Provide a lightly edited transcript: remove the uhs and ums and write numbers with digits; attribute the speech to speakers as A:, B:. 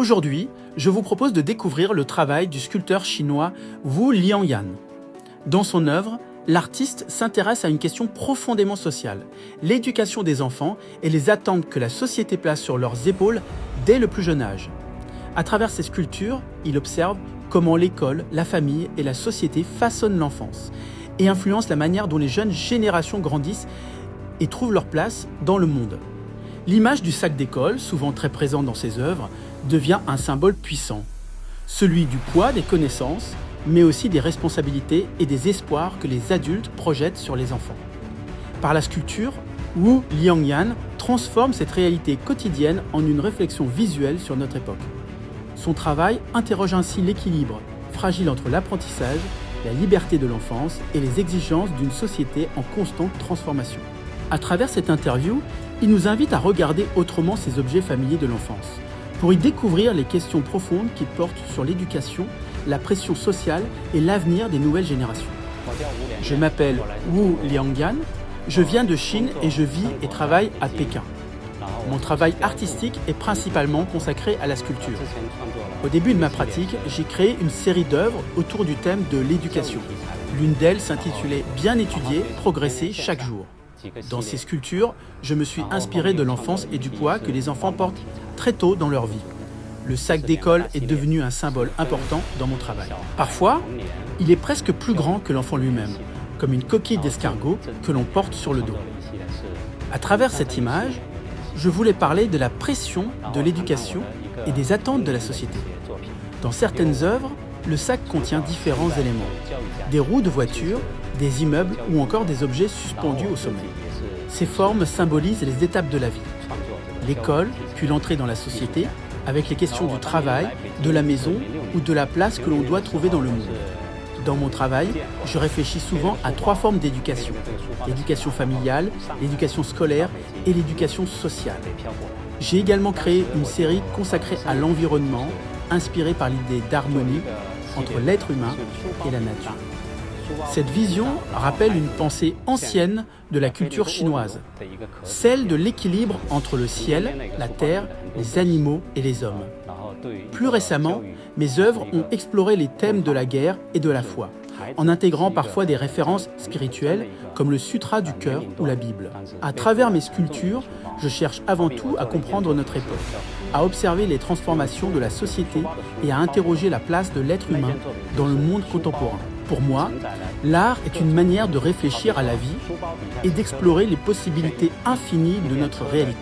A: Aujourd'hui, je vous propose de découvrir le travail du sculpteur chinois Wu Liangyan. Dans son œuvre, l'artiste s'intéresse à une question profondément sociale, l'éducation des enfants et les attentes que la société place sur leurs épaules dès le plus jeune âge. À travers ses sculptures, il observe comment l'école, la famille et la société façonnent l'enfance et influencent la manière dont les jeunes générations grandissent et trouvent leur place dans le monde. L'image du sac d'école, souvent très présente dans ses œuvres, devient un symbole puissant. Celui du poids des connaissances, mais aussi des responsabilités et des espoirs que les adultes projettent sur les enfants. Par la sculpture, Wu Liangyan transforme cette réalité quotidienne en une réflexion visuelle sur notre époque. Son travail interroge ainsi l'équilibre fragile entre l'apprentissage, la liberté de l'enfance et les exigences d'une société en constante transformation. À travers cette interview, il nous invite à regarder autrement ces objets familiers de l'enfance, pour y découvrir les questions profondes qui portent sur l'éducation, la pression sociale et l'avenir des nouvelles générations. Je m'appelle Wu Liangyan, je viens de Chine et je vis et travaille à Pékin. Mon travail artistique est principalement consacré à la sculpture. Au début de ma pratique, j'ai créé une série d'œuvres autour du thème de l'éducation. L'une d'elles s'intitulait « Bien étudier, progresser chaque jour ». Dans ces sculptures, je me suis inspiré de l'enfance et du poids que les enfants portent très tôt dans leur vie. Le sac d'école est devenu un symbole important dans mon travail. Parfois, il est presque plus grand que l'enfant lui-même, comme une coquille d'escargot que l'on porte sur le dos. À travers cette image, je voulais parler de la pression de l'éducation et des attentes de la société. Dans certaines œuvres, le sac contient différents éléments. Des roues de voiture, des immeubles ou encore des objets suspendus au sommet. Ces formes symbolisent les étapes de la vie. L'école, puis l'entrée dans la société, avec les questions du travail, de la maison ou de la place que l'on doit trouver dans le monde. Dans mon travail, je réfléchis souvent à 3 formes d'éducation. L'éducation familiale, l'éducation scolaire et l'éducation sociale. J'ai également créé une série consacrée à l'environnement, inspirée par l'idée d'harmonie entre l'être humain et la nature. Cette vision rappelle une pensée ancienne de la culture chinoise, celle de l'équilibre entre le ciel, la terre, les animaux et les hommes. Plus récemment, mes œuvres ont exploré les thèmes de la guerre et de la foi, en intégrant parfois des références spirituelles comme le Sutra du cœur ou la Bible. À travers mes sculptures, je cherche avant tout à comprendre notre époque, à observer les transformations de la société et à interroger la place de l'être humain dans le monde contemporain. Pour moi, l'art est une manière de réfléchir à la vie et d'explorer les possibilités infinies de notre réalité.